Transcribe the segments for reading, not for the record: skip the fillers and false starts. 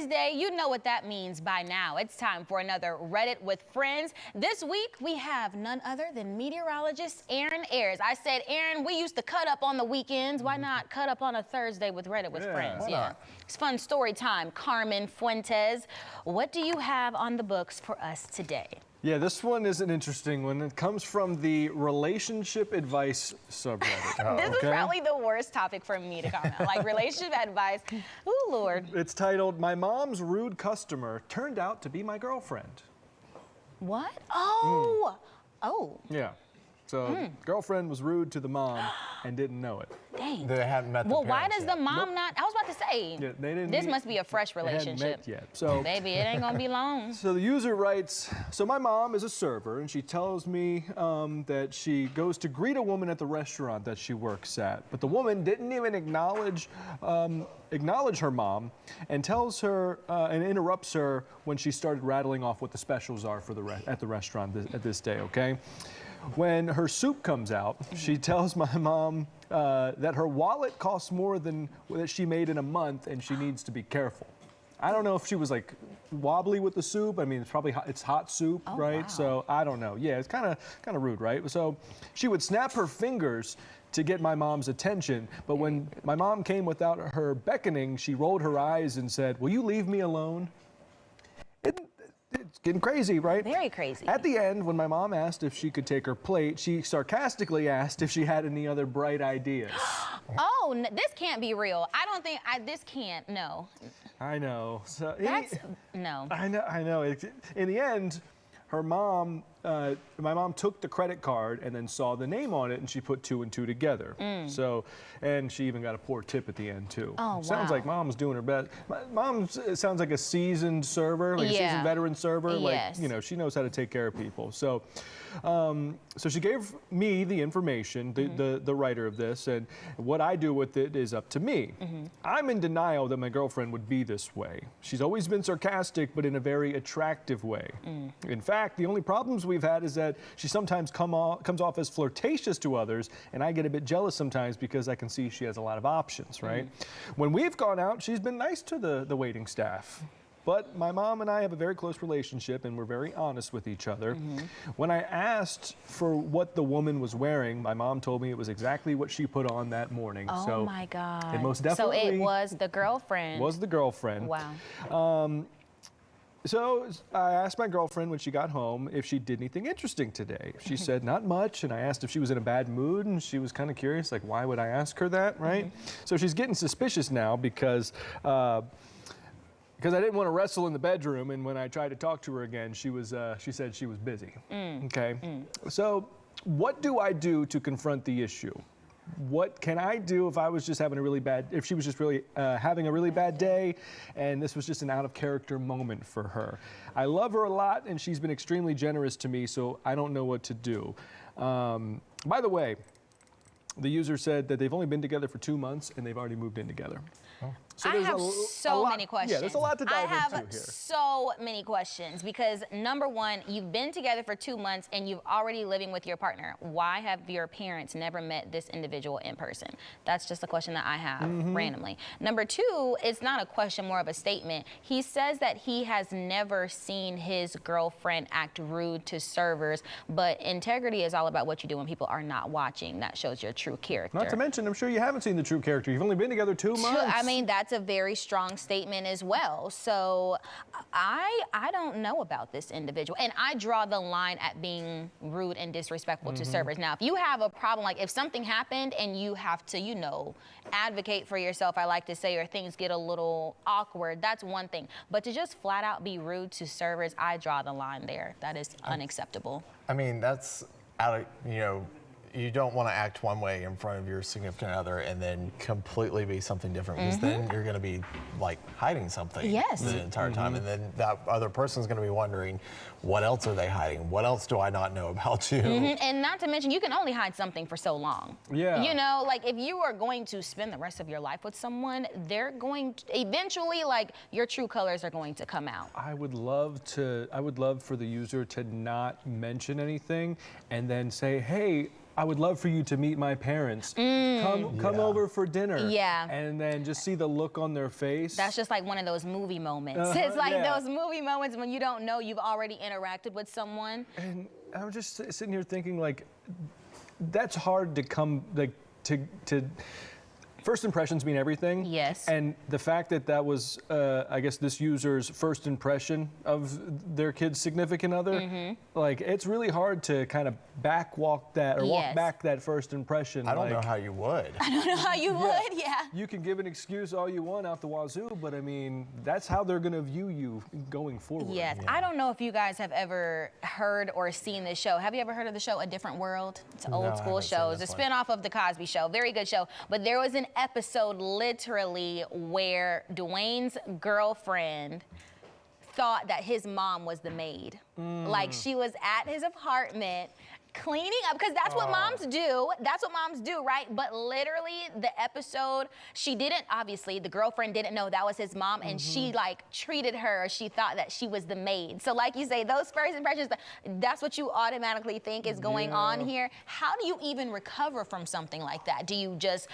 Thursday, you know what that means by now. It's time for another Reddit with Friends. This week, we have none other than meteorologist Aaron Ayers. I said, Aaron, we used to cut up on the weekends. Why not cut up on a Thursday with Reddit with Friends? It's fun story time. Carmen Fuentes, what do you have on the books for us today? Yeah, this one is an interesting one. It comes from the relationship advice subreddit. This is probably the worst topic for me to comment. Like relationship advice. Ooh, Lord. It's titled, "My Mom's Rude Customer Turned Out to Be My Girlfriend." What? Oh. Oh. Yeah. So girlfriend was rude to the mom and didn't know it. Dang. They hadn't met the Well, why parents does yet. the mom not? I was about to say. Yeah, they didn't This meet- must be a fresh They hadn't relationship. met yet. So Baby, it ain't gonna be long. So the user writes, so my mom is a server and she tells me that she goes to greet a woman at the restaurant that she works at. But the woman didn't even acknowledge her mom and tells her and interrupts her when she started rattling off what the specials are for at the restaurant at this day, okay? When her soup comes out, she tells my mom that her wallet costs more than that she made in a month and she needs to be careful. I don't know if she was like wobbly with the soup. I mean, it's probably it's hot soup, right? Wow. So I don't know. Yeah, it's kind of rude, right? So she would snap her fingers to get my mom's attention, but when my mom came without her beckoning, she rolled her eyes and said, "Will you leave me alone?" It's getting crazy, right? Very crazy. At the end, when my mom asked if she could take her plate, she sarcastically asked if she had any other bright ideas. Oh, this can't be real. I don't think this can't. No. I know. So No. I know. In the end, her mom, my mom took the credit card and then saw the name on it, and she put 2 and 2 together. So, and she even got a poor tip at the end too. Oh, Sounds wow. like mom's doing her best. Mom sounds like a seasoned server, like a seasoned veteran server. Yes. Like, you know, she knows how to take care of people. So, so she gave me the information, the writer of this, and what I do with it is up to me. I'm in denial that my girlfriend would be this way. She's always been sarcastic, but in a very attractive way. In fact, the only problems we've had is that she sometimes comes off as flirtatious to others, and I get a bit jealous sometimes because I can see she has a lot of options, right? When we've gone out, she's been nice to the waiting staff. But my mom and I have a very close relationship, and we're very honest with each other. When I asked for what the woman was wearing, my mom told me it was exactly what she put on that morning. Oh so my God. It most definitely So it was the girlfriend. was the girlfriend. Wow. So I asked my girlfriend when she got home if she did anything interesting today. She said not much, and I asked if she was in a bad mood, and she was kind of curious, like, why would I ask her that, right? So she's getting suspicious now because I didn't want to wrestle in the bedroom, and when I tried to talk to her again, she said she was busy. Okay. So what do I do to confront the issue? What can I do if I was just having if she was just really having a really bad day and this was just an out of character moment for her? I love her a lot and she's been extremely generous to me, so I don't know what to do. By the way, the user said that they've only been together for 2 months and they've already moved in together. So I have so many questions. Yeah, there's a lot to dive I have into here. so many questions because number one, you've been together for 2 months and you've already living with your partner. Why have your parents never met this individual in person? That's just a question that I have randomly. Number two, it's not a question, more of a statement. He says that he has never seen his girlfriend act rude to servers, but integrity is all about what you do when people are not watching. That shows your true character. Not to mention, I'm sure you haven't seen the true character. You've only been together 2 months. I mean, that's a very strong statement as well. So I don't know about this individual. And I draw the line at being rude and disrespectful to servers. Now, if you have a problem, like if something happened and you have to, you know, advocate for yourself, I like to say, or things get a little awkward, that's one thing. But to just flat out be rude to servers, I draw the line there. That is unacceptable. I mean, that's out of, you know, you don't want to act one way in front of your significant other and then completely be something different, because then you're going to be like hiding something the entire time, and then that other person's going to be wondering, what else are they hiding? What else do I not know about you? And not to mention, you can only hide something for so long. Yeah. You know, like if you are going to spend the rest of your life with someone, they're going to, eventually, like your true colors are going to come out. I would love for the user to not mention anything and then say, hey, I would love for you to meet my parents. Come over for dinner. Yeah. And then just see the look on their face. That's just like one of those movie moments. It's like those movie moments when you don't know you've already interacted with someone. And I'm just sitting here thinking, like, that's hard to come, like, to first impressions mean everything. Yes. And the fact that that was, I guess, this user's first impression of their kid's significant other, like, it's really hard to kind of walk back that first impression. I don't know how you would. I don't know how you would, yeah. You can give an excuse all you want out the wazoo, but I mean, that's how they're going to view you going forward. Yes. I don't know if you guys have ever heard or seen this show. Have you ever heard of the show A Different World? It's an old school show. It's a spinoff of The Cosby Show. Very good show. But there was an episode literally where Dwayne's girlfriend thought that his mom was the maid. Like, she was at his apartment cleaning up, because that's what moms do. That's what moms do, right? But literally, the episode, she didn't, obviously, the girlfriend didn't know that was his mom, and she, like, treated her, she thought that she was the maid. So, like you say, those first impressions, that's what you automatically think is going on here. How do you even recover from something like that? Do you just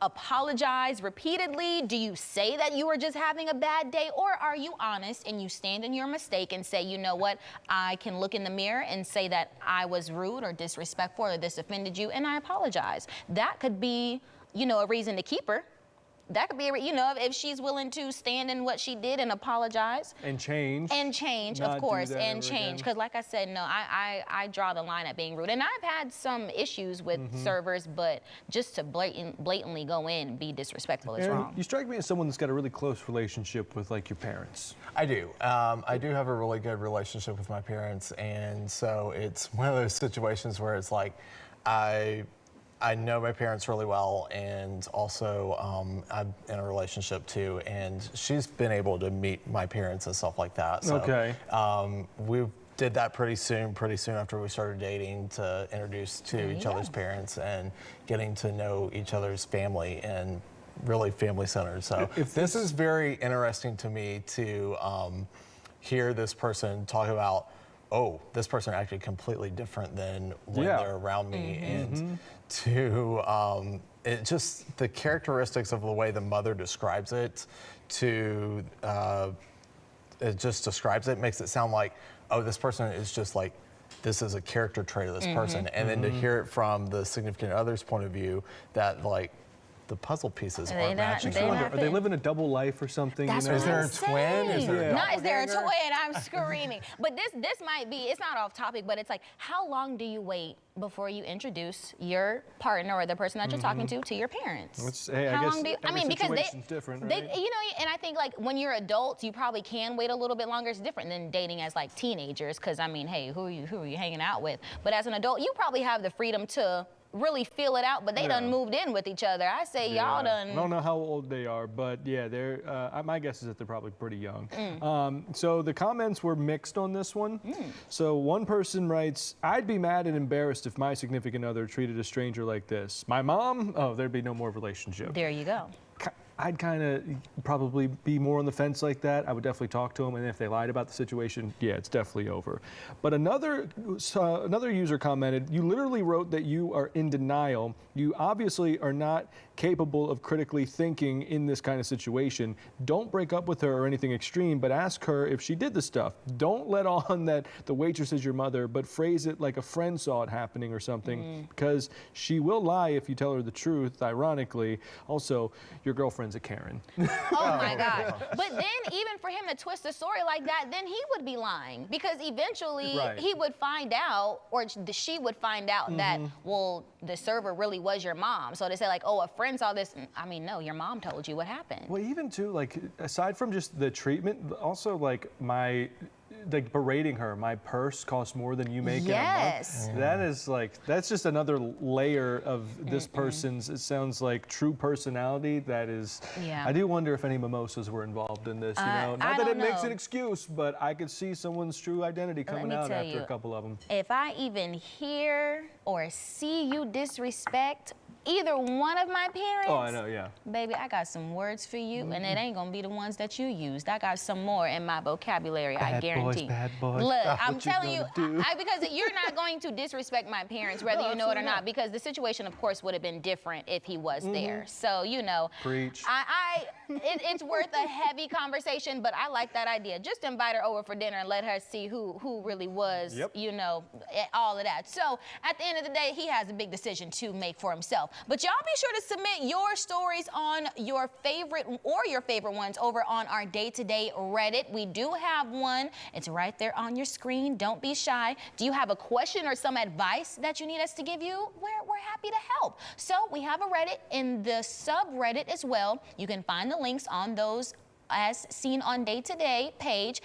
apologize repeatedly? Do you say that you were just having a bad day? Or are you honest and you stand in your mistake and say, you know what, I can look in the mirror and say that I was rude or disrespectful or this offended you, and I apologize. That could be, you know, a reason to keep her. That could be, you know, if she's willing to stand in what she did and apologize. And change. And change, of course, and change. Because like I said, no, I draw the line at being rude. And I've had some issues with servers, but just to blatantly go in and be disrespectful is wrong. You strike me as someone that's got a really close relationship with, like, your parents. I do. I do have a really good relationship with my parents, and so it's one of those situations where it's like, I know my parents really well, and also I'm in a relationship too, and she's been able to meet my parents and stuff like that. So, okay. We did that pretty soon after we started dating, to introduce to each other's parents and getting to know each other's family, and really family centered. So this is very interesting to me to hear this person talk about, oh, this person actually completely different than when they're around me, and to it just the characteristics of the way the mother describes it, to it just describes it, makes it sound like, oh, this person is just like, this is a character trait of this person, and then to hear it from the significant other's point of view, that like the puzzle pieces aren't matching. Are they living a double life or something? That's you know? Is there a twin? Is there not is there a twin? I'm screaming. But this might be, it's not off topic, but it's like, how long do you wait before you introduce your partner or the person that you're talking to your parents? How long do you, I mean, because different, they, right? you know, and I think like when you're adults, you probably can wait a little bit longer. It's different than dating as like teenagers, because I mean, hey, who are you hanging out with? But as an adult, you probably have the freedom to really feel it out, but they done moved in with each other. I say y'all done. I don't know how old they are, but yeah, they're. My guess is that they're probably pretty young. So the comments were mixed on this one. So one person writes, "I'd be mad and embarrassed if my significant other treated a stranger like this. My mom, oh, there'd be no more relationship." There you go. I'd kind of probably be more on the fence like that. I would definitely talk to them, and if they lied about the situation, yeah, it's definitely over. But another user commented, "You literally wrote that you are in denial. You obviously are not capable of critically thinking in this kind of situation. Don't break up with her or anything extreme, but ask her if she did the stuff. Don't let on that the waitress is your mother, but phrase it like a friend saw it happening or something, because she will lie if you tell her the truth, ironically. Also, your girlfriend's a Karen." Oh my God. But then even for him to twist the story like that, then he would be lying, because eventually he would find out, or she would find out that, well, the server really was your mom. So to say like, oh, a friend saw this, I mean, no, your mom told you what happened. Well, even too, like, aside from just the treatment, also like like berating her, my purse costs more than you make in a month. That is like, that's just another layer of this person's, it sounds like, true personality. That is, I do wonder if any mimosas were involved in this, you know? Not that it makes an excuse, but I could see someone's true identity coming out after a couple of them. If I even hear or see you disrespect either one of my parents, Oh, I know, yeah. baby, I got some words for you, and it ain't gonna be the ones that you used. I got some more in my vocabulary, I guarantee. Bad boys. Look, Ah, I'm what you telling you, gonna do? because you're not going to disrespect my parents, whether you know it or not, because the situation, of course, would have been different if he was there. So, you know, Preach. it's worth a heavy conversation, but I like that idea. Just invite her over for dinner and let her see who really was, you know, all of that. So at the end of the day, he has a big decision to make for himself. But y'all be sure to submit your stories on your favorite ones over on our day-to-day Reddit. We do have one. It's right there on your screen. Don't be shy. Do you have a question or some advice that you need us to give you? We're happy to help. So we have a Reddit in the subreddit as well. You can find the links on those as seen on day-to-day page.